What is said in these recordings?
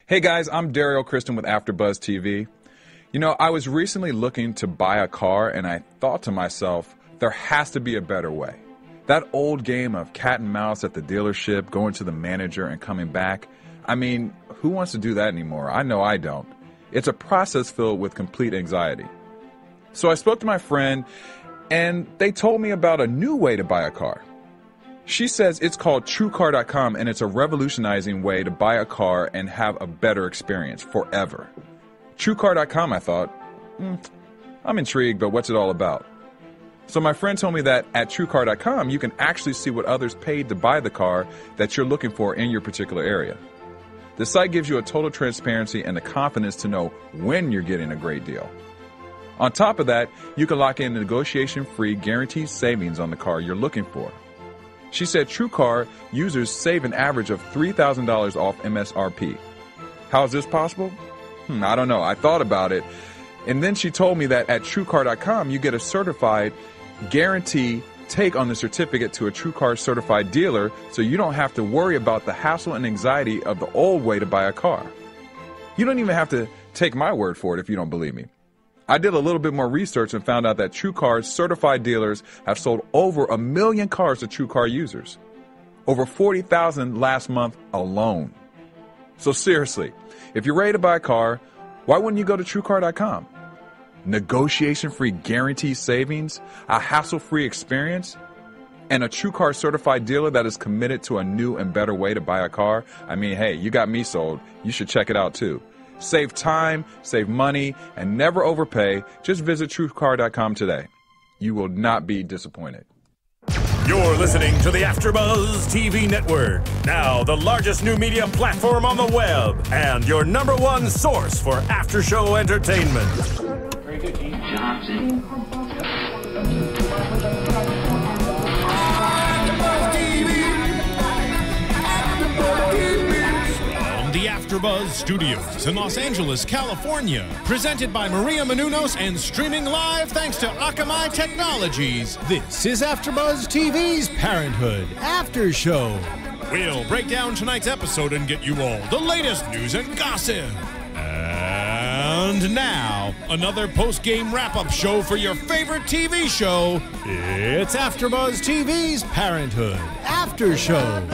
Hey guys, I'm Daryl Kristen with AFTERBUZZ TV. You know, I was recently looking to buy a car and I thought to myself, there has to be a better way. That old game of cat and mouse at the dealership, going to the manager and coming back, I mean, who wants to do that anymore? I know I don't. It's a process filled with complete anxiety. So I spoke to my friend and they told me about a new way to buy a car. She says it's called TrueCar.com and it's a revolutionizing way to buy a car and have a better experience forever. TrueCar.com, I thought, I'm intrigued, but what's it all about? So my friend told me that at TrueCar.com, you can actually see what others paid to buy the car that you're looking for in your particular area. The site gives you a total transparency and the confidence to know when you're getting a great deal. On top of that, you can lock in negotiation-free guaranteed savings on the car you're looking for. She said TrueCar users save an average of $3,000 off MSRP. How is this possible? I don't know. I thought about it. And then she told me that at TrueCar.com, you get a certified guarantee take on the certificate to a TrueCar certified dealer so you don't have to worry about the hassle and anxiety of the old way to buy a car. You don't even have to take my word for it if you don't believe me. I did a little bit more research and found out that TrueCar's certified dealers have sold over 1 million cars to TrueCar users. Over 40,000 last month alone. So seriously, if you're ready to buy a car, why wouldn't you go to TrueCar.com? Negotiation-free guaranteed savings, a hassle-free experience, and a TrueCar certified dealer that is committed to a new and better way to buy a car. I mean, hey, you got me sold. You should check it out too. Save time, save money, and never overpay. Just visit TrueCar.com today. You will not be disappointed. You're listening to the AfterBuzz TV Network, now the largest new media platform on the web, and your #1 source for after-show entertainment. Very good, Johnson. The AfterBuzz Studios in Los Angeles, California. Presented by Maria Menounos and streaming live thanks to Akamai Technologies. This is AfterBuzz TV's Parenthood After Show. We'll break down tonight's episode and get you all the latest news and gossip. And now, another post-game wrap-up show for your favorite TV show. It's AfterBuzz TV's Parenthood After Show.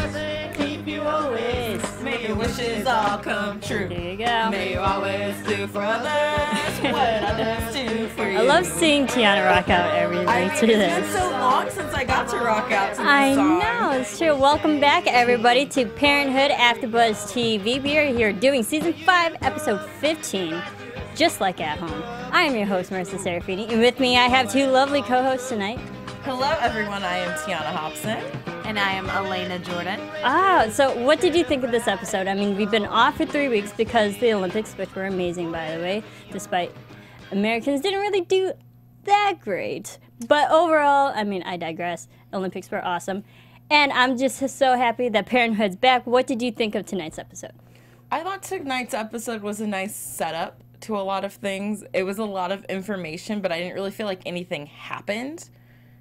Keep you always. May your wishes all come true. There you go. May you always do for others what others do for you. I love seeing Tiana rock out every night to this. It's been so long since I got to rock out to this I song. know, it's true. Welcome back, everybody, to Parenthood AfterBuzz TV. We are here doing Season 5, Episode 15, Just Like at Home. I am your host, Marisa Serafini, and with me I have two lovely co-hosts tonight. Hello, everyone. I am Tiana Hobson. And I am Elena Jordan. So what did you think of this episode? I mean, we've been off for 3 weeks because the Olympics, which were amazing, by the way, despite Americans didn't really do that great. But overall, I mean, I digress. Olympics were awesome. And I'm just so happy that Parenthood's back. What did you think of tonight's episode? I thought tonight's episode was a nice setup to a lot of things. It was a lot of information, but I didn't really feel like anything happened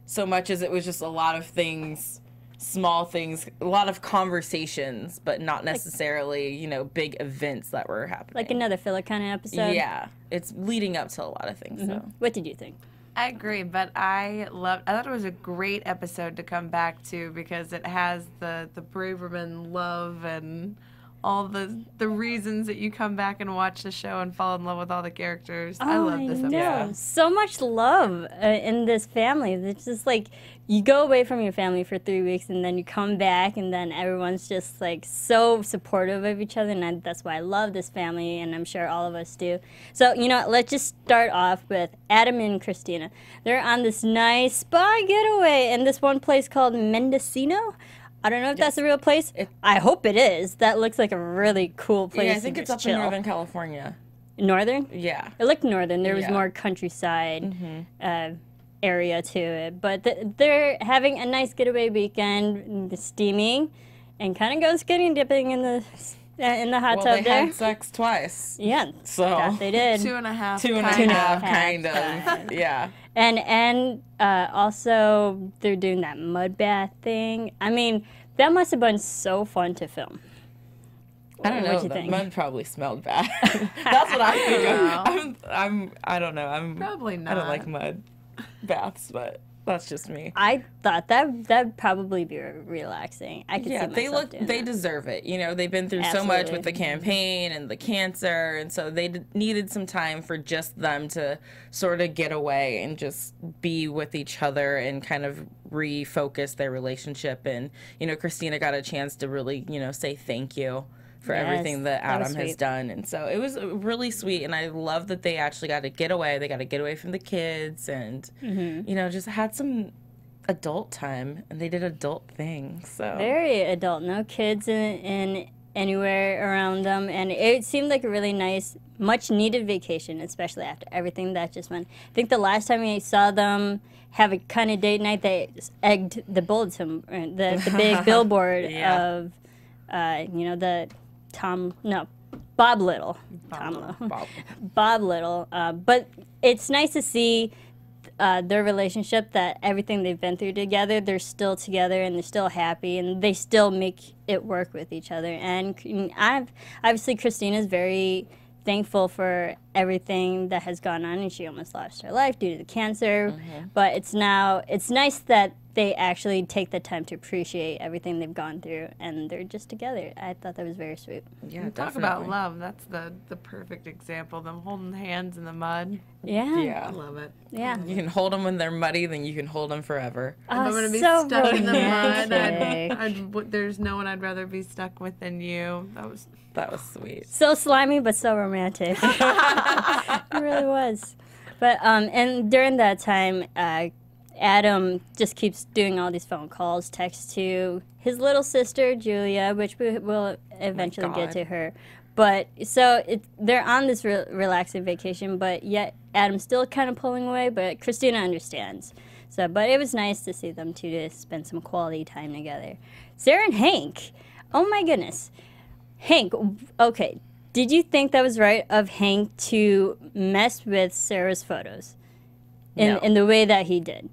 so much as it was just a lot of things, small things, a lot of conversations, but not necessarily, you know, big events that were happening. Like another filler kind of episode? Yeah. It's leading up to a lot of things, so. What did you think? I agree, but I thought it was a great episode to come back to because it has the Braverman love and all the reasons that you come back and watch the show and fall in love with all the characters. I love this episode. Yeah. So much love in this family. It's just like you go away from your family for 3 weeks and then you come back and then everyone's just like so supportive of each other, and that's why I love this family, and I'm sure all of us do. So, you know, let's just start off with Adam and Christina. They're on this nice spa getaway in this one place called Mendocino. I don't know if that's a real place. I hope it is. That looks like a really cool place. Yeah, I think it's up in Northern California. Northern? Yeah. It looked northern. There was more countryside area to it. But they're having a nice getaway weekend, steaming, and kind of go skinny dipping in the hot tub they there. had sex twice. Yeah, So that they did. 2.5. 2.5, kind of. Yeah. And also they're doing that mud bath thing. I mean, that must have been so fun to film. I don't know. What'd you The think? mud probably smelled bad. That's what I think. I don't know. Probably I not. don't like mud baths, but that's just me. I thought that'd probably be relaxing. I could see myself doing they that. deserve it. You know, they've been through so much with Absolutely. the campaign and the cancer, and so they needed some time for just them to sort of get away and just be with each other and kind of refocus their relationship. And you know, Christina got a chance to really, you know, say thank you for Yes, everything that that was Adam has sweet. done. And so it was really sweet. And I love that they actually got to get away. They got to get away from the kids and, Mm-hmm. you know, just had some adult time. And they did adult things. So Very adult, no kids in anywhere around them, and it seemed like a really nice, much needed vacation, especially after everything that just went. I think the last time we saw them have a kind of date night, they egged the bulletin, the big billboard Yeah. of, you know, Bob Little. Bob Little. But it's nice to see their relationship, that everything they've been through together, they're still together and they're still happy and they still make it work with each other. And obviously Christina's very thankful for everything that has gone on, and she almost lost her life due to the cancer. But it's nice that they actually take the time to appreciate everything they've gone through, and they're just together. I thought that was very sweet. yeah, Talk definitely. about love. That's the perfect example. Them holding hands in the mud. Yeah. I Yeah. love it. Yeah. You can hold them when they're muddy, then you can hold them forever. If I'm gonna be so stuck in the mud, romantic. there's no one I'd rather be stuck with than you. That was sweet. So slimy, but so romantic. It really was. But and during that time, Adam just keeps doing all these phone calls, texts to his little sister Julia, which we will eventually get God. to her. But so they're on this relaxing vacation, but yet Adam's still kind of pulling away. But Christina understands. So, but it was nice to see them two to spend some quality time together. Sarah and Hank, oh my goodness, Hank. Okay, did you think that was right of Hank to mess with Sarah's photos No. in the way that he did?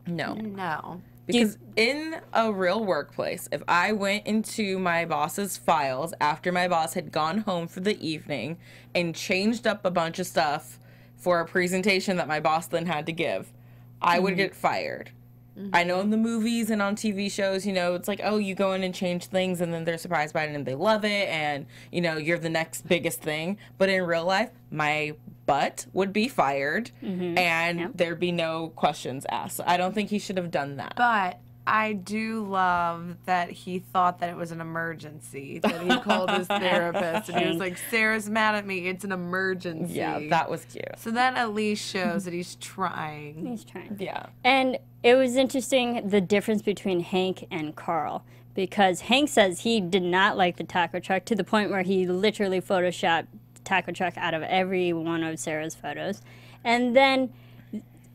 No. No. Because in a real workplace, if I went into my boss's files after my boss had gone home for the evening and changed up a bunch of stuff for a presentation that my boss then had to give, I would get fired. I know in the movies and on TV shows, you know, it's like, oh, you go in and change things and then they're surprised by it and they love it and, you know, you're the next biggest thing. But in real life, my butt would be fired and there'd be no questions asked. So I don't think he should have done that. But I do love that he thought that it was an emergency, that he called his therapist and he was like, Sarah's mad at me, it's an emergency. Yeah, that was cute. So that at least shows that he's trying. He's trying. Yeah. And it was interesting, the difference between Hank and Carl, because Hank says he did not like the taco truck to the point where he literally photoshopped the taco truck out of every one of Sarah's photos. And then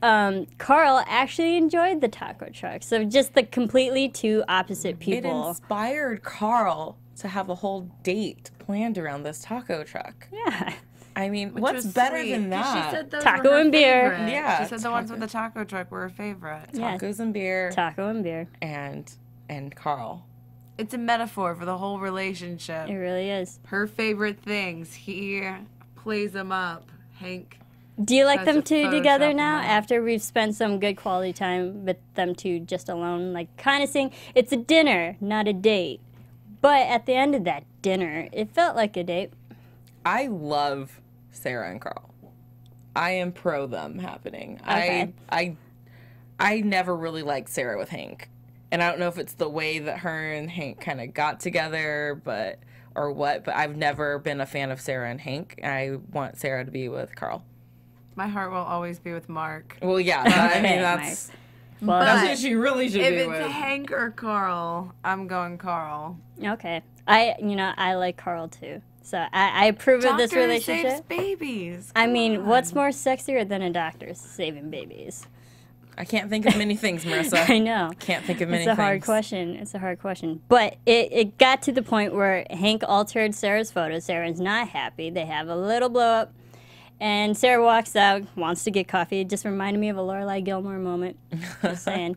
Carl actually enjoyed the taco truck. So just the completely two opposite It people. inspired Carl to have a whole date planned around this taco truck. Yeah. I mean, Which what's was better sweet, than 'cause that? She said those Taco were her and beer. favorite. Yeah, She said the ones taco. with the taco truck were her favorite. Yeah. Tacos and beer Taco and beer. and Carl. It's a metaphor for the whole relationship. It really is. Her favorite things. He plays them up. Hank. Do you like Has them to two Photoshop together them now out. after we've spent some good quality time with them two just alone? Like, kind of saying it's a dinner, not a date. But at the end of that dinner, it felt like a date. I love Sarah and Carl. I am pro them happening. Okay. I never really liked Sarah with Hank. And I don't know if it's the way that her and Hank kind of got together, or what, but I've never been a fan of Sarah and Hank. I want Sarah to be with Carl. My heart will always be with Mark. Well, yeah, I mean, Okay, that's Well, that's But who she really should if be it's with. Hank or Carl, I'm going Carl. okay. I like Carl too. So I approve of this Doctor relationship. saves babies. I Come mean, on. what's more sexier than a doctor saving babies? I can't think of many things, Marissa. I know. Can't think of many It's a things. hard question. It's a hard question. But it got to the point where Hank altered Sarah's photos. Sarah's not happy. They have a little blow up. And Sarah walks out, wants to get coffee. It just reminded me of a Lorelai Gilmore moment. Just saying.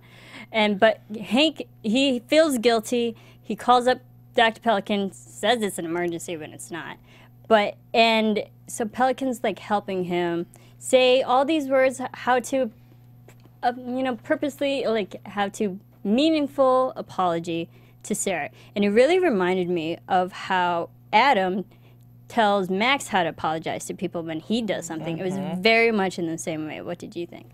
But Hank, he feels guilty. He calls up Dr. Pelican says it's an emergency when it's not. But, and so Pelican's like helping him say all these words, how to, purposely, like, how to meaningful apology to Sarah. And it really reminded me of how Adam tells Max how to apologize to people when he does something. It was very much in the same way. What did you think?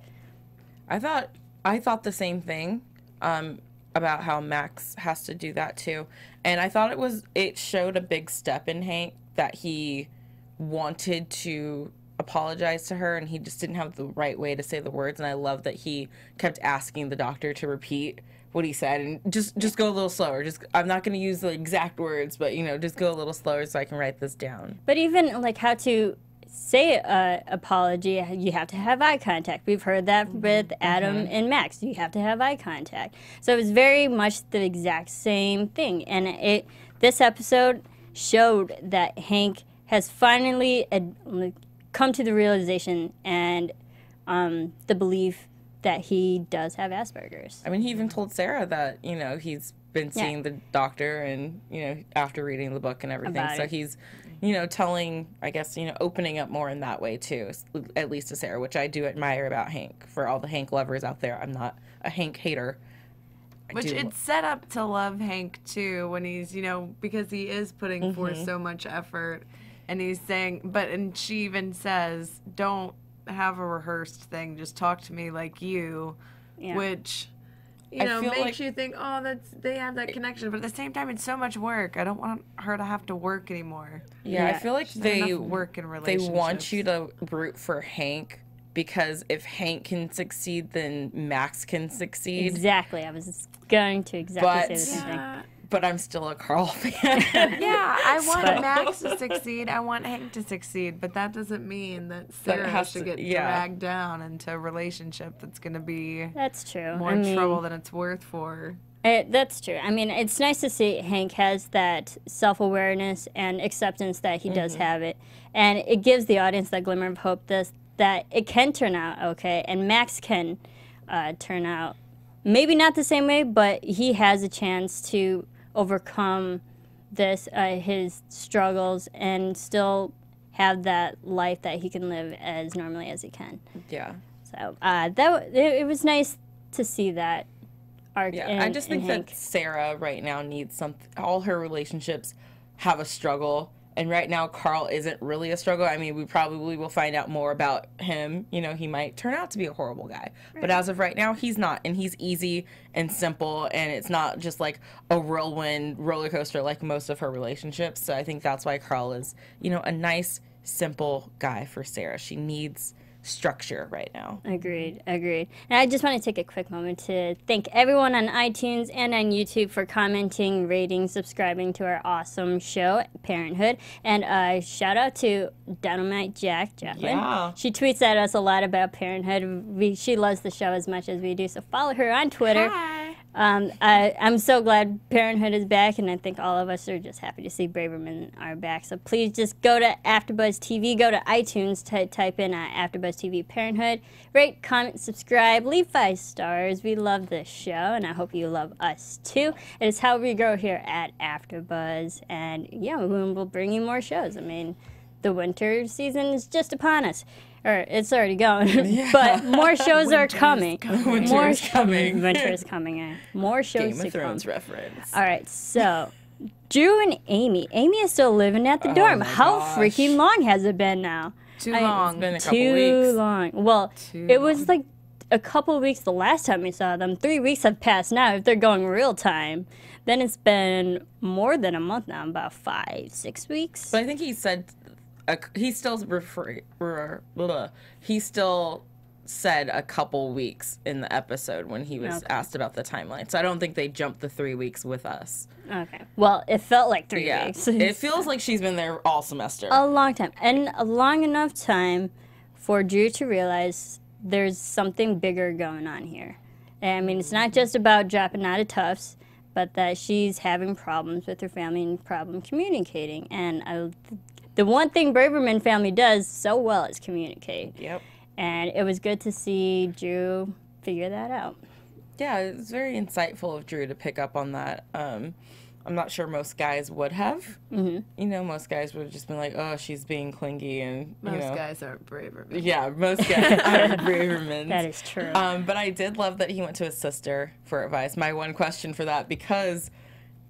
I thought the same thing about how Max has to do that too. And I thought it showed a big step in Hank that he wanted to apologize to her and he just didn't have the right way to say the words. And I love that he kept asking the doctor to repeat what he said and just go a little slower. I'm not going to use the exact words, but just go a little slower so I can write this down. But even like how to say apology, you have to have eye contact. We've heard that with Adam and Max. You have to have eye contact. So it was very much the exact same thing. And this episode showed that Hank has finally come to the realization and the belief that he does have Asperger's. I mean, he even told Sarah that, he's been seeing the doctor and, after reading the book and everything. So he's, telling, I guess, opening up more in that way too, at least to Sarah, which I do admire about Hank. For all the Hank lovers out there, I'm not a Hank hater. Which it's set up to love Hank too when he's, because he is putting forth so much effort. And he's saying, and she even says, don't have a rehearsed thing, just talk to me like you, which makes you think, oh, they have that connection, but at the same time it's so much work. I don't want her to have to work anymore. I feel like they work in relationships. They want you to root for Hank because if Hank can succeed, then Max can succeed. Exactly. I was going to say the same thing. But I'm still a Carl fan. Yeah, I want Max to succeed. I want Hank to succeed. But that doesn't mean that Sarah should get dragged down into a relationship that's going to be more trouble than it's worth for her. That's true. I mean, it's nice to see Hank has that self-awareness and acceptance that he does have it. And it gives the audience that glimmer of hope that it can turn out okay. And Max can turn out maybe not the same way, but he has a chance to overcome his struggles and still have that life that he can live as normally as he can. Yeah. So it was nice to see that arc. Yeah, I just think that Sarah right now needs something. All her relationships have a struggle. And right now, Carl isn't really a struggle. I mean, we probably will find out more about him. He might turn out to be a horrible guy. Right. But as of right now, he's not. And he's easy and simple. And it's not just like a whirlwind roller coaster like most of her relationships. So I think that's why Carl is, a nice, simple guy for Sarah. She needs structure right now. Agreed. And I just want to take a quick moment to thank everyone on iTunes and on YouTube for commenting, rating, subscribing to our awesome show, Parenthood. And shout out to Dynamite Jacqueline. Yeah. She tweets at us a lot about Parenthood. She loves the show as much as we do, so follow her on Twitter. Hi. I'm so glad Parenthood is back, and I think all of us are just happy to see Braverman are back. So please just go to AfterBuzz TV, go to iTunes, type in AfterBuzz TV Parenthood, rate, comment, subscribe, leave 5 stars. We love this show, and I hope you love us too. It is how we grow here at AfterBuzz, and we'll bring you more shows. I mean, the winter season is just upon us. Or it's already going, but more shows are coming. Winter is coming. Winter is coming. More shows Game of Thrones reference. All right, so Drew and Amy. Amy is still living at the dorm. How freaking long has it been now? Too long. It's been a couple weeks. Too long. Well, it was like a couple of weeks the last time we saw them. 3 weeks have passed now. If they're going real time, then it's been more than a month now, about 5-6 weeks. But I think he said he still said a couple weeks in the episode when he was asked about the timeline. So I don't think they jumped the 3 weeks with us. Okay. Well, it felt like 3 weeks. It feels like she's been there all semester. A long time. And a long enough time for Drew to realize there's something bigger going on here. I mean, it's not just about dropping out of Tufts, but that she's having problems with her family and problem communicating. And the one thing Braverman family does so well is communicate. Yep. And it was good to see Drew figure that out. Yeah, it was very insightful of Drew to pick up on that. I'm not sure most guys would have. You know, most guys would have just been like, oh, she's being clingy, and Most guys aren't braver. Yeah, most guys are braver men. That is true. But I did love that he went to his sister for advice. My one question for that, because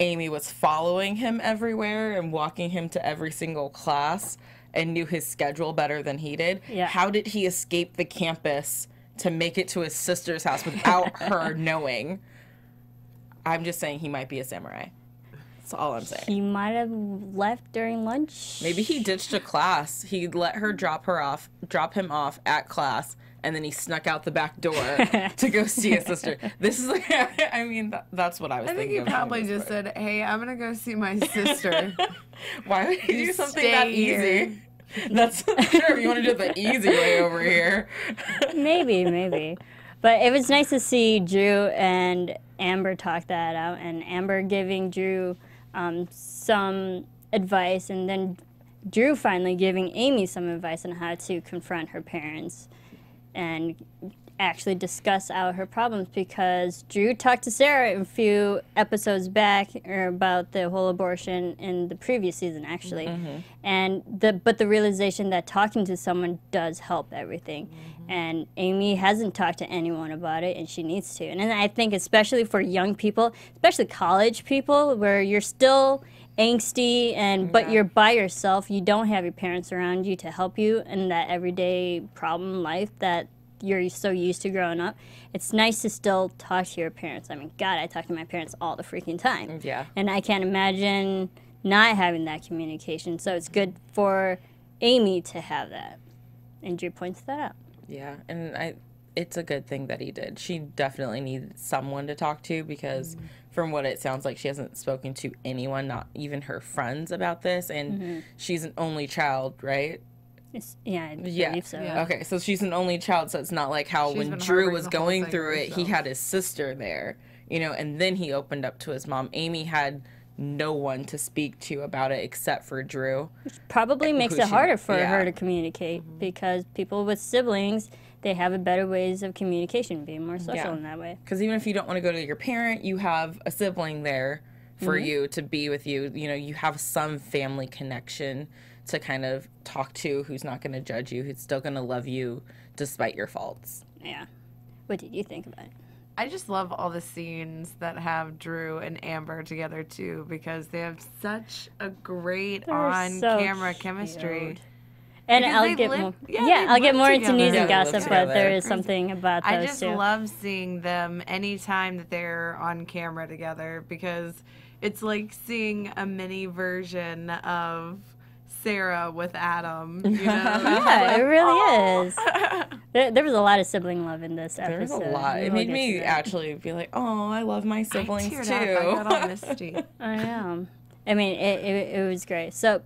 Amy was following him everywhere and walking him to every single class and knew his schedule better than he did. Yeah. How did he escape the campus to make it to his sister's house without her knowing? I'm just saying he might be a samurai. That's all I'm saying. He might have left during lunch. Maybe he ditched a class. He let her drop him off at class, and then he snuck out the back door to go see his sister. This is like, I mean, that's what I was I think thinking. he probably just said, "Hey, I'm gonna go see my sister." Why would he do something stay that here. easy? That's sure. You want to do it the easy way over here. Maybe. But it was nice to see Drew and Amber talk that out, and Amber giving Drew some advice, and then Drew finally giving Amy some advice on how to confront her parents and actually discuss out her problems, because Drew talked to Sarah a few episodes back about the whole abortion in the previous season, actually. And but the realization that talking to someone does help everything. And Amy hasn't talked to anyone about it, and she needs to. And then I think especially for young people, especially college people, where you're still angsty but you're by yourself, you don't have your parents around you to help you in that everyday problem life that you're so used to growing up. It's nice to still talk to your parents. I mean, God, I talk to my parents all the freaking time. Yeah. And I can't imagine not having that communication. So it's good for Amy to have that. And Drew points that out. Yeah, and it's a good thing that he did. She definitely needed someone to talk to, because from what it sounds like, she hasn't spoken to anyone, not even her friends, about this. And she's an only child, right? I believe so. Yeah. Okay, so she's an only child, so it's not like how She's when been Drew harboring was the whole going thing through it, he herself. had his sister there, you know, and then he opened up to his mom. Amy had no one to speak to about it except for Drew. Probably makes Who it she- harder for yeah. her to communicate, because people with siblings, they have a better ways of communication, being more social Yeah. in that way. Because even if you don't want to go to your parent, you have a sibling there for you to be with you. You know, you have some family connection to kind of talk to, who's not going to judge you, who's still going to love you despite your faults. Yeah. What did you think about it? I just love all the scenes that have Drew and Amber together too, because they have such a great They're on-camera so chemistry. cute. And Because I'll they get live- more. yeah, Yeah, they I'll get live more into together. news Yeah, and they live gossip, but together. there is something about those I just two. love seeing them anytime that they're on camera together, because it's like seeing a mini version of Sarah with Adam. You know? Yeah, it really is. There was a lot of sibling love in this There was episode. a lot. It We'll made get to me that. actually be like, oh, I love my siblings I too. teared up. I got all misty. I am. I mean, it was great. So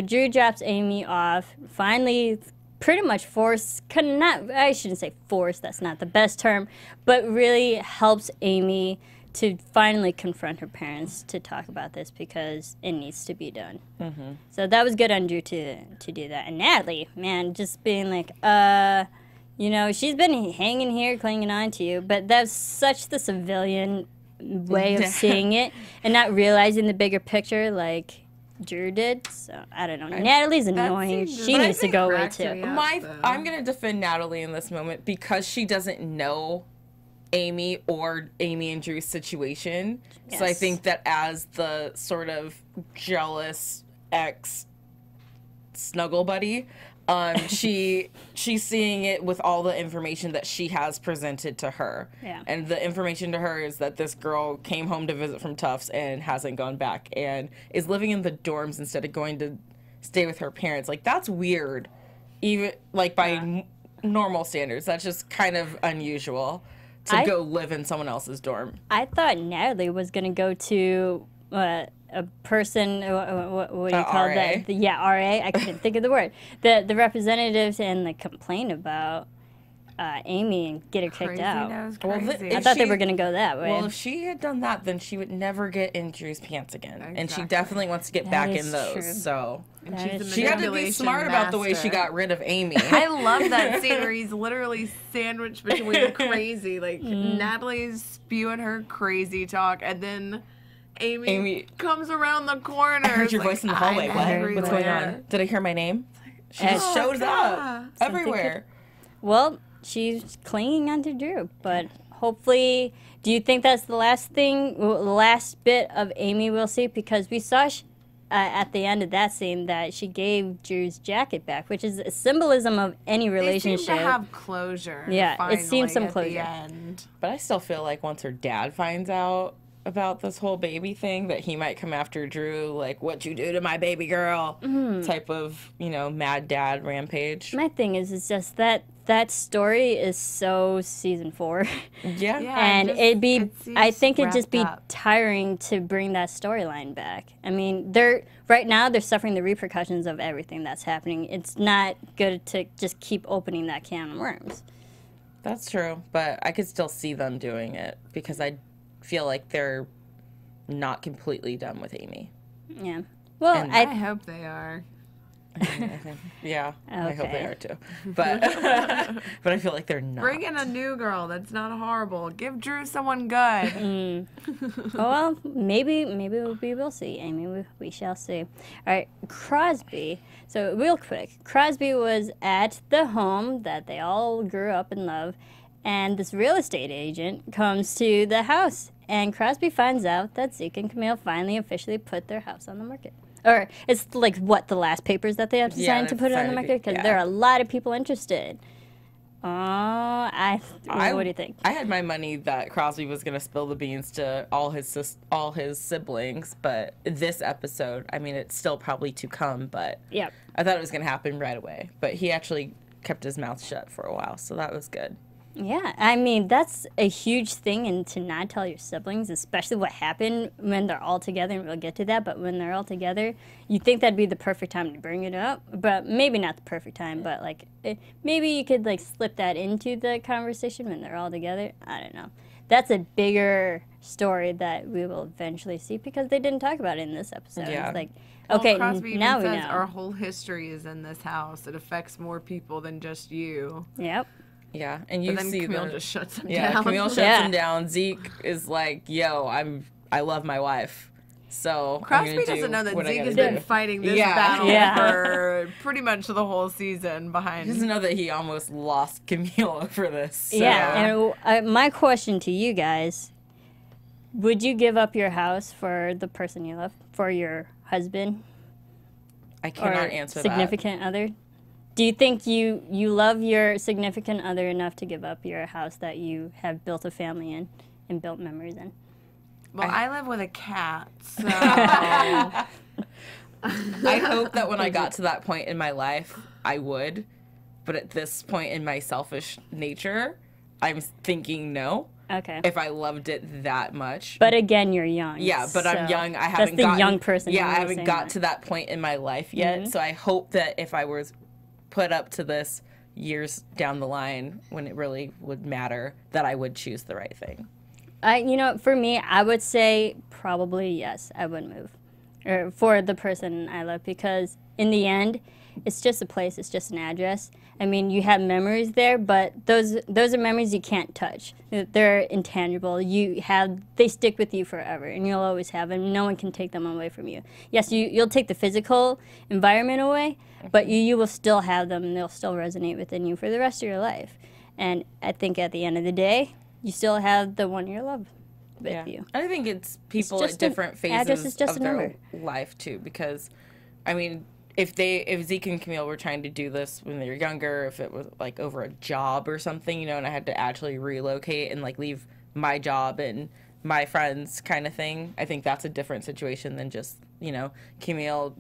Drew drops Amy off. Finally, pretty much I shouldn't say force, that's not the best term, but really helps Amy to finally confront her parents to talk about this, because it needs to be done. So that was good on Drew to do that. And Natalie, man, just being like, you know, she's been hanging here, clinging on to you, but that's such the civilian way of seeing it and not realizing the bigger picture like Drew did. So I don't know. Natalie's annoying. seemed- She but I needs to think go away cracks too. me up. I'm going to defend Natalie in this moment, because she doesn't know Amy or Amy and Drew's situation. So I Yes. think that as the sort of jealous ex snuggle buddy, she's seeing it with all the information that she has presented to her. Yeah. And the information to her is that this girl came home to visit from Tufts and hasn't gone back, and is living in the dorms instead of going to stay with her parents. Like, that's weird. Even like by normal standards, that's just kind of unusual to I- go live in someone else's dorm. I thought Natalie was going to go to a person, what do you call RA? that? RA. I couldn't think of the word. The representatives, and like complain about Amy and get her kicked Crazy out. knows Well, crazy. I if thought they she- were going to go that way. Well, if she had done that, then she would never get in Drew's pants again. And she Exactly. definitely wants to get That back is in those. true. So And That she's is a she had to be manipulation smart about the way she master. got rid of Amy. I love that scene where he's literally sandwiched between crazy. Like, Natalie's spewing her crazy talk, and then Amy comes around the corner. I heard your voice in the hallway. I'm What's going everywhere. on? Did I hear my name? She just shows up everywhere. Well, she's clinging onto Drew, but hopefully, do you think that's the last bit of Amy we'll see? Because we saw at the end of that scene that she gave Drew's jacket back, which is a symbolism of any relationship. They seem to have closure. Yeah, finally, it seems some at closure. The end. But I still feel like once her dad finds out about this whole baby thing, that he might come after Drew, like, what you do to my baby girl, type of, mad dad rampage. My thing is just that story is so season 4. Yeah. And I think it'd just be wrapped up. tiring to bring that storyline back. I mean, right now they're suffering the repercussions of everything that's happening. It's not good to just keep opening that can of worms. That's true, but I could still see them doing it because I feel like they're not completely done with Amy. Yeah. Well, And I hope they are. Yeah, I hope they Okay. are too. But but I feel like they're not. Bring in a new girl that's not horrible. Give Drew someone good. well, maybe we will see, Amy. We shall see. All right, Crosby. So real quick, Crosby was at the home that they all grew up and love, and this real estate agent comes to the house, and Crosby finds out that Zeek and Camille finally officially put their house on the market. Or it's like the last papers that they have to sign to put it on the market, because there are a lot of people interested. What do you think? I had my money that Crosby was going to spill the beans to all his siblings, but this episode, I mean, it's still probably to come, but Yep. I thought it was going to happen right away. But he actually kept his mouth shut for a while, so that was good. Yeah, I mean, that's a huge thing, and to not tell your siblings, especially what happened when they're all together, and we'll get to that, but when they're all together, you think that'd be the perfect time to bring it up, but maybe not the perfect time, but, maybe you could, slip that into the conversation when they're all together. I don't know. That's a bigger story that we will eventually see, because they didn't talk about it in this episode. Yeah. It's Well, okay, Crosby now we even says know. our whole history is in this house. It affects more people than just you. Yep. Yeah, and you But then see Camille just shuts him yeah, down. Camille shuts Yeah. him down. Zeke is like, yo, I love my wife. So I'm Crosby gonna do doesn't know that what I Zeke gotta has do. been fighting this Yeah. battle Yeah. for pretty much the whole season behind. He doesn't know that he almost lost Camille over this. So. Yeah, and my question to you guys, would you give up your house for the person you love, for your husband I or cannot answer significant other? Do you think you love your significant other enough to give up your house that you have built a family in and built memories in? Well, I live with a cat, so that. I hope that when I got to that point in my life, I would. But at this point in my selfish nature, I'm thinking no. Okay. If I loved it that much. But again, you're young. Yeah, but I'm so young. I haven't that's the gotten, young person. Yeah, in I me haven't saying got that. to that point in my life yet. Mhm. So I hope that if I was put up to this years down the line when it really would matter, that I would choose the right thing. For me, I would say probably yes, I would move. Or for the person I love, because in the end, it's just a place, it's just an address. I mean, you have memories there, but those are memories you can't touch. They're intangible. They stick with you forever, and you'll always have them. No one can take them away from you. Yes, you'll take the physical environment away, but you will still have them, and they'll still resonate within you for the rest of your life. And I think at the end of the day, you still have the one you love with you. I think it's people just at different an address phases is just of a their number. life too. Because, I mean, if Zeke and Camille were trying to do this when they were younger, if it was like over a job or something, and I had to actually relocate and leave my job and my friends kind of thing, I think that's a different situation than just, Camille.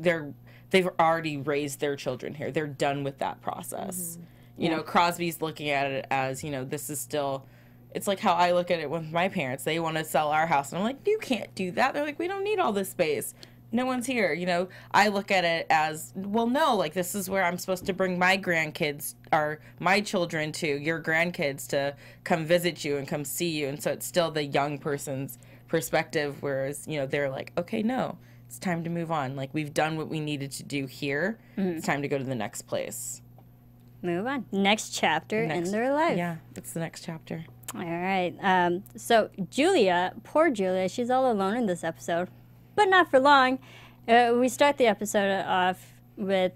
They've already raised their children here. They're done with that process. Mm-hmm. Crosby's looking at it as, this is still. It's like how I look at it with my parents. They want to sell our house. And I'm like, you can't do that. They're like, we don't need all this space. No one's here. I look at it as, well, no, this is where I'm supposed to bring my grandkids or my children to, your grandkids, to come visit you and come see you. And so it's still the young person's perspective, whereas, they're like, okay, no, it's time to move on. We've done what we needed to do here. Mm-hmm. It's time to go to the next place. Move on. Next chapter in their life. Yeah, it's the next chapter. All right. So Julia, poor Julia, she's all alone in this episode, but not for long. We start the episode off with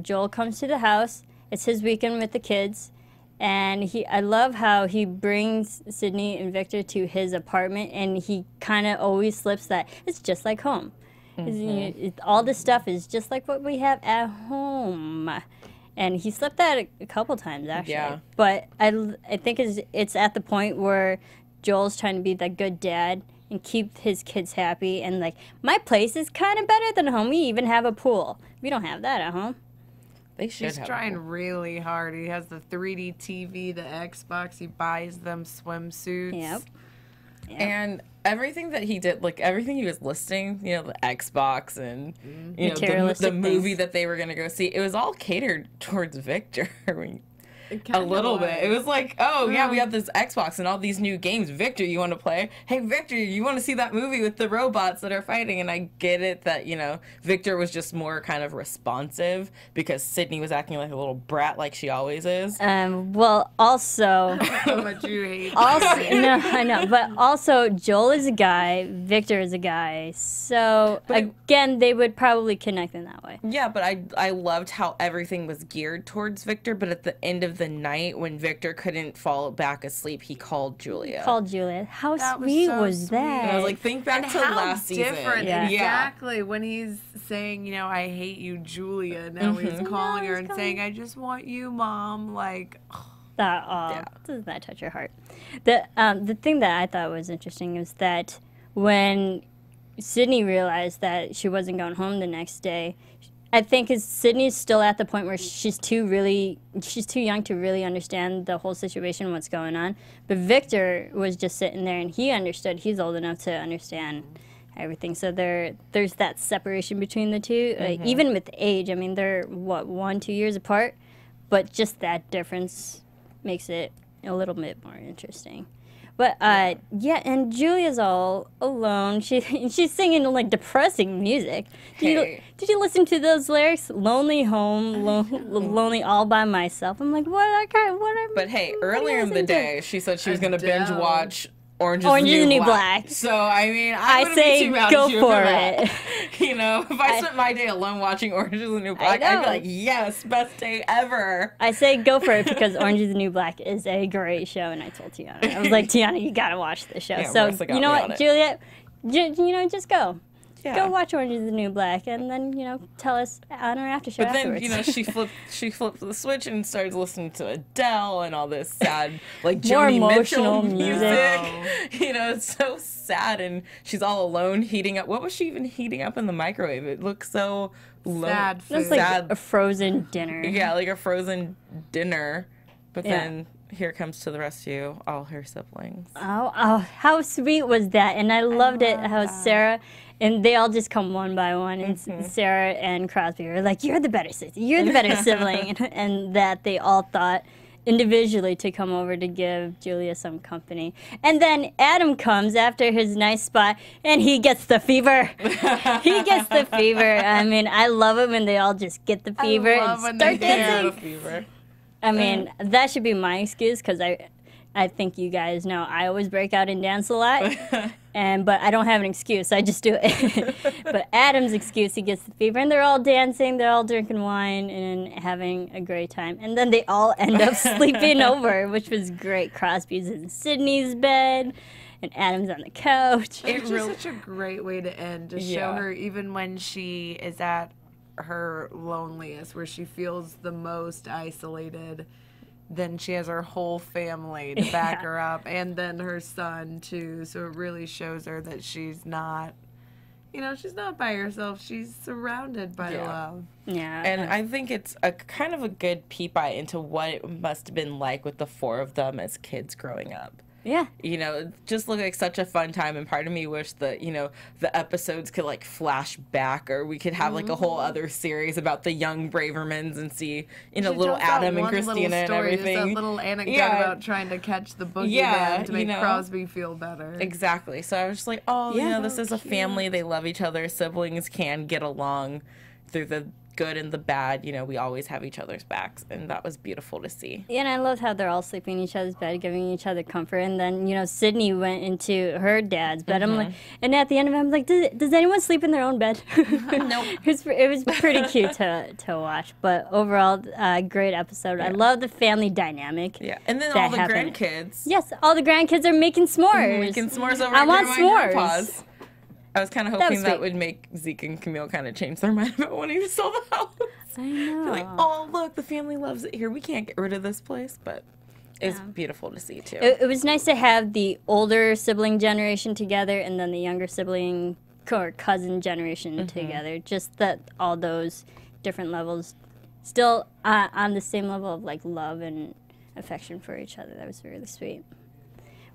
Joel comes to the house. It's his weekend with the kids, and I love how he brings Sydney and Victor to his apartment, and he kind of always slips that it's just like home. All this stuff is just like what we have at home. And he slipped that a couple times, actually. Yeah. But I think it's at the point where Joel's trying to be that good dad and keep his kids happy. And, like, my place is kind of better than home. We even have a pool. We don't have that at home. They should. He's trying really hard. He has the 3D TV, the Xbox. He buys them swimsuits. Yep. And everything that he did, like everything he was listing, you know, the Xbox and you know the movie that they were gonna go see, it was all catered towards Victor. A little bit. It was like, oh yeah, we have this Xbox and all these new games. Victor, you want to play? Hey Victor, you want to see that movie with the robots that are fighting? And I get it that, you know, Victor was just more kind of responsive because Sydney was acting like a little brat like she always is. Well, also, How much you hate. also no, I know, but also Joel is a guy, Victor is a guy, so again, they would probably connect in that way. Yeah, but I loved how everything was geared towards Victor, but at the end of the night when Victor couldn't fall back asleep, he called Julia. How sweet was that? And I was like, think back to last season. Yeah. Exactly. When he's saying, you know, I hate you, Julia. Now he's calling her and saying, I just want you, Mom. Like, doesn't that touch your heart? The thing that I thought was interesting is that when Sydney realized that she wasn't going home the next day, I think Sydney's still at the point where she's too young to really understand the whole situation, what's going on. But Victor was just sitting there and he understood. He's old enough to understand everything. So there's that separation between the two, even with age. I mean, they're 1-2 years apart, but just that difference makes it a little bit more interesting. But and Julia's all alone. She's singing like depressing music. Did you listen to those lyrics? Lonely home, lonely all by myself. I'm like, what? But hey, earlier in the day, she said she was gonna binge watch Orange is the New Black. So I mean, I say go for it. You know, if I spent my day alone watching Orange is the New Black, I'd be like, yes, best day ever. I say go for it because Orange is the New Black is a great show, and I told Tiana, I was like, Tiana, you gotta watch this show. Yeah, so you know what, Juliet, just go. Yeah. Go watch Orange is the New Black, and then, you know, tell us on our after show afterwards. But then, you know, she flipped the switch and started listening to Adele and all this sad, like, Joni Mitchell music. You know, it's so sad, and she's all alone heating up. What was she even heating up in the microwave? It looks so sad. It's like a frozen dinner. Yeah, like a frozen dinner. But then here comes To the Rescue, all her siblings. Oh, how sweet was that? And I loved it how Sarah, and they all just come one by one, and Sarah and Crosby are like, you're the better sister, you're the better sibling, and that they all thought individually to come over to give Julia some company. And then Adam comes after his nice spot, and he gets the fever. He gets the fever. I mean, I love it when they all just get the fever and start dancing. I mean, that should be my excuse because I think you guys know I always break out and dance a lot, but I don't have an excuse. I just do it. But Adam's excuse, he gets the fever, and they're all dancing, they're all drinking wine and having a great time. And then they all end up sleeping over, which was great. Crosby's in Sydney's bed, and Adam's on the couch. It's just such a great way to end, to show her even when she is at her loneliest, where she feels the most isolated, then she has her whole family to back her up, and then her son too. So it really shows her that she's not, you know, she's not by herself. She's surrounded by love. Yeah. And I think it's a kind of a good peep eye into what it must have been like with the four of them as kids growing up. Yeah. You know, it just looked like such a fun time, and part of me wished that, you know, the episodes could, like, flash back, or we could have, like, a whole other series about the young Bravermans and see, you know, little Adam and Christina and everything. Just that little anecdote about trying to catch the boogeyman to make Crosby feel better. Exactly. So I was just like, you know, this is a family. They love each other. Siblings can get along through the good and the bad, you know, we always have each other's backs, and that was beautiful to see. Yeah, and I loved how they're all sleeping in each other's bed, giving each other comfort. And then, you know, Sydney went into her dad's bed. I'm like, and at the end of it, I'm like, does anyone sleep in their own bed? Nope. It was pretty cute to watch. But overall, great episode. I love the family dynamic. Yeah, and then that all the happened. grandkids. Yes, all the grandkids are making s'mores. Making s'mores over I at want Grandma and s'mores. Grandpa's. I was kind of was hoping that sweet. would make Zeke and Camille kind of change their mind about wanting to sell the house. I know. They're like, oh, look, the family loves it here. We can't get rid of this place, but it's beautiful to see, too. It was nice to have the older sibling generation together and then the younger sibling or cousin generation together. Just that all those different levels still on the same level of, like, love and affection for each other. That was really sweet.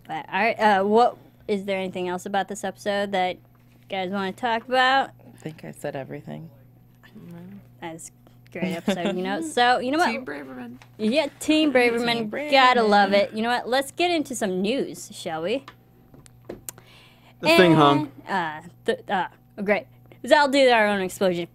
But, all right, what is there anything else about this episode that you guys want to talk about? I think I said everything. That's a great episode, you know. So, you know what? Team Braverman. Yeah, Team Braverman. Gotta love it. You know what? Let's get into some news, shall we? The thing hung. Great. I'll do our own explosion.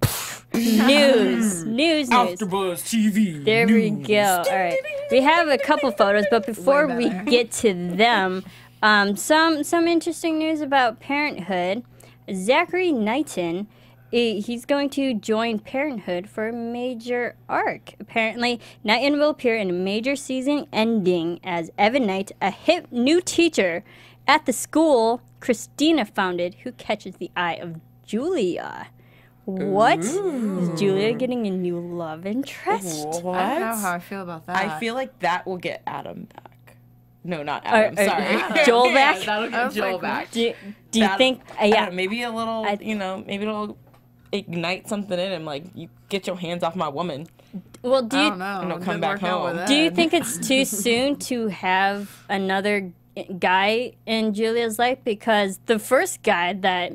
News. AFTERBUZZ TV. There we go. All right. We have a couple photos, but before we get to them, some interesting news about Parenthood. Zachary Knighton, he's going to join Parenthood for a major arc. Apparently, Knighton will appear in a major season ending as Evan Knight, a hip new teacher at the school Christina founded, who catches the eye of Julia. What? Is Julia getting a new love interest? What? I don't know how I feel about that. I feel like that will get Adam back. No, not Adam. Sorry. Joel back? That'll get Joel like, back. Do you think? I Yeah. don't know, maybe a little, maybe it'll ignite something in him. Like, you get your hands off my woman. Well, do I you don't know. And he'll It come didn't back work out home. with do you Ed. think it's too soon to have another guy in Julia's life? Because the first guy that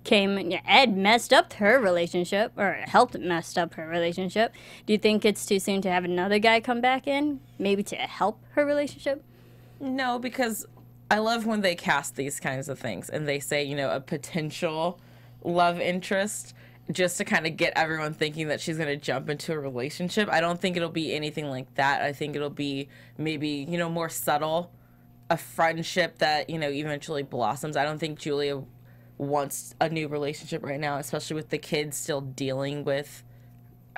came, Ed, messed up her relationship, or helped mess up her relationship. Do you think it's too soon to have another guy come back in, maybe to help her relationship? No, because I love when they cast these kinds of things and they say, you know, a potential love interest, just to kind of get everyone thinking that she's going to jump into a relationship. I don't think it'll be anything like that. I think it'll be maybe, you know, more subtle, a friendship that, you know, eventually blossoms. I don't think Julia wants a new relationship right now, especially with the kids still dealing with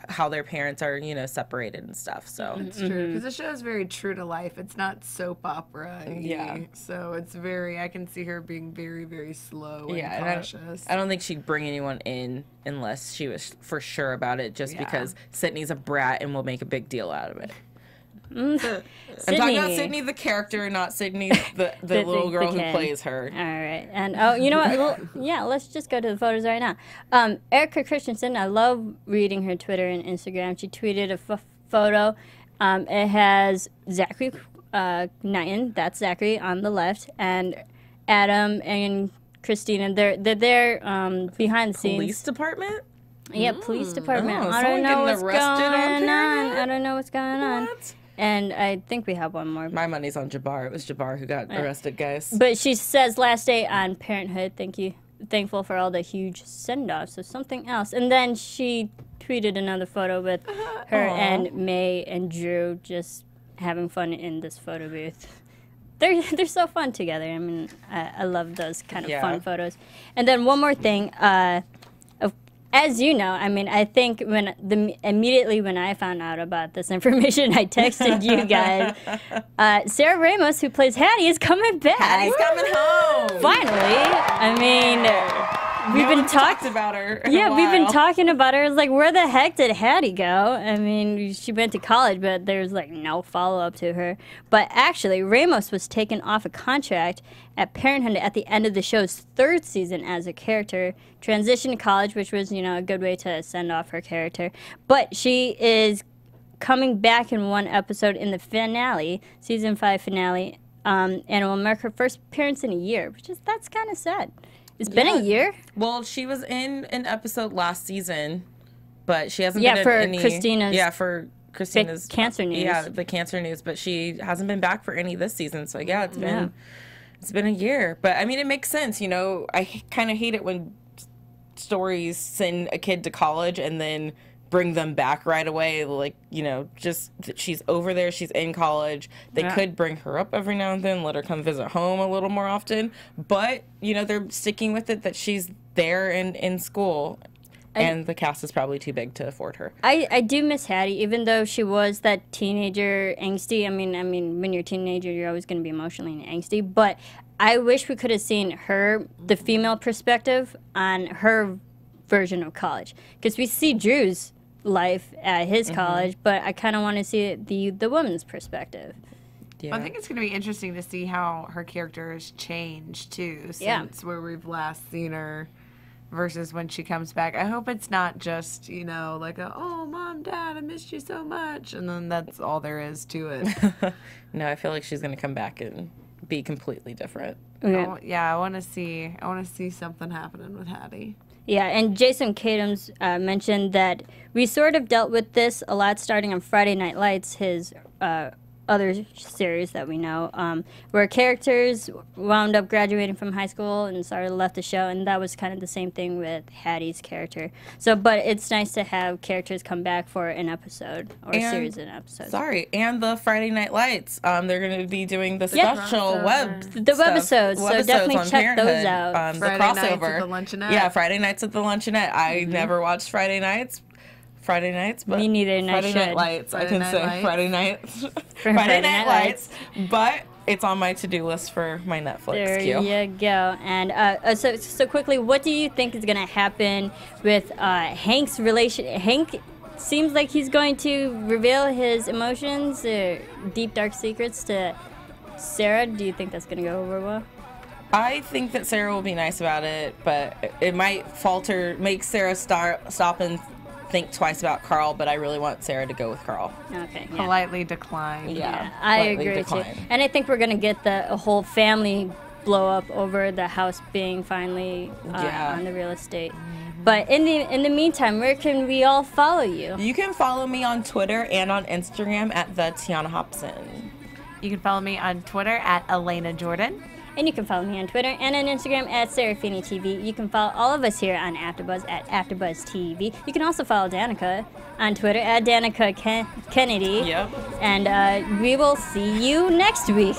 how their parents are, you know, separated and stuff. So It's true, because the show is very true to life. It's not soap opera. Yeah. So it's very, I can see her being very, very slow and and cautious. I don't think she'd bring anyone in unless she was for sure about it, just because Sydney's a brat and will make a big deal out of it. I'm talking about Sydney the character, not Sydney the little girl who kid. plays her. All right. And, oh, you know what? Well, yeah, let's just go to the photos right now. Erica Christensen, I love reading her Twitter and Instagram. She tweeted a photo. It has Zachary Knighton, that's Zachary on the left, and Adam and Christina. They're there behind the scenes. Police department? Yeah, police department. Oh, I someone don't know getting what's going arrested on on. Parenthood? I don't know what's going on. What? And I think we have one more. My money's on Jabbar. It was Jabbar who got arrested, guys. But she says last day on Parenthood, thankful for all the huge send-offs, so something else. And then she tweeted another photo with her and May and Drew just having fun in this photo booth. They're so fun together. I mean, I love those kind of fun photos. And then one more thing. As you know, I mean, I think immediately when I found out about this information, I texted you guys. Sarah Ramos, who plays Hattie, is coming back. Hattie's coming home. Finally. I mean, we've been talking about her. we've been talking about her. It's like, where the heck did Hattie go? I mean, she went to college, but there's like no follow-up to her. But actually, Ramos was taken off a contract at Parenthood at the end of the show's third season as a character, transitioned to college, which was, you know, a good way to send off her character. But she is coming back in one episode in the finale, season 5 finale, and it will mark her first appearance in a year, that's kind of sad. It's been a year? Well, she was in an episode last season, but she hasn't been for in any... Christina's... Yeah, for Christina's... cancer news. Yeah, the cancer news, but she hasn't been back for any this season, so yeah, it's been a year. But, I mean, it makes sense, you know. I kind of hate it when stories send a kid to college and then bring them back right away. Like, you know, just that she's over there, she's in college. They could bring her up every now and then, let her come visit home a little more often. But, you know, they're sticking with it that she's there in school. And the cast is probably too big to afford her. I do miss Hattie, even though she was that teenager angsty. I mean, when you're a teenager, you're always going to be emotionally angsty. But I wish we could have seen her, the female perspective, on her version of college. Because we see Drew's life at his college, but I kind of want to see the woman's perspective. Yeah. Well, I think it's going to be interesting to see how her character has changed, too, since where we've last seen her. Versus when she comes back. I hope it's not just, you know, like, oh, Mom, Dad, I missed you so much. And then that's all there is to it. No, I feel like she's going to come back and be completely different. Yeah, I want to see something happening with Hattie. Yeah, and Jason Katims mentioned that we sort of dealt with this a lot starting on Friday Night Lights, his other series that we know, where characters wound up graduating from high school and sort of left the show, and that was kind of the same thing with Hattie's character. So, but it's nice to have characters come back for an episode or a series of episodes. And the Friday Night Lights, they're going to be doing the special webisodes, so definitely check those out. The crossover. Nights at the Luncheonette. Yeah, Friday Nights at the Luncheonette. I never watched Friday Nights, but me neither. And Friday Night Lights. I can say Friday Nights. Friday Night Lights. But it's on my to-do list for my Netflix queue. There you go. And so quickly, what do you think is going to happen with Hank's relation? Hank seems like he's going to reveal his emotions, deep dark secrets to Sarah. Do you think that's going to go over well? I think that Sarah will be nice about it, but it might make Sarah stop and think twice about Carl, but I really want Sarah to go with Carl. Okay. Yeah. Politely decline. Yeah, I agree too. And I think we're going to get the whole family blow up over the house being finally on the real estate. But in the meantime, where can we all follow you? You can follow me on Twitter and on Instagram at the Tiana Hobson. You can follow me on Twitter at Elena Jordan. And you can follow me on Twitter and on Instagram at Serafini TV. You can follow all of us here on AfterBuzz at AfterBuzz TV. You can also follow Danica on Twitter at Danica Kennedy. Yep. And we will see you next week.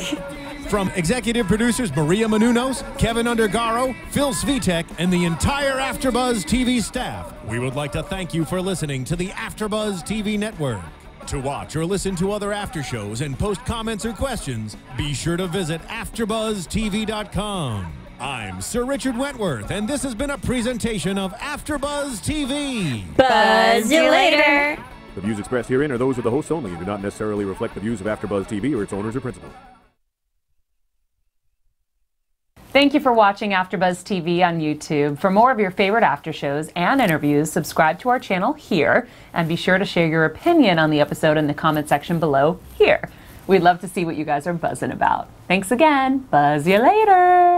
From executive producers Maria Menounos, Kevin Undergaro, Phil Svitek, and the entire AfterBuzz TV staff, we would like to thank you for listening to the AfterBuzz TV network. To watch or listen to other after shows and post comments or questions, be sure to visit AfterBuzzTV.com. I'm Sir Richard Wentworth, and this has been a presentation of AfterBuzz TV. Buzz you later. The views expressed herein are those of the hosts only and do not necessarily reflect the views of AfterBuzz TV or its owners or principals. Thank you for watching AfterBuzz TV on YouTube. For more of your favorite after shows and interviews, subscribe to our channel here, and be sure to share your opinion on the episode in the comment section below here. We'd love to see what you guys are buzzing about. Thanks again. Buzz you later.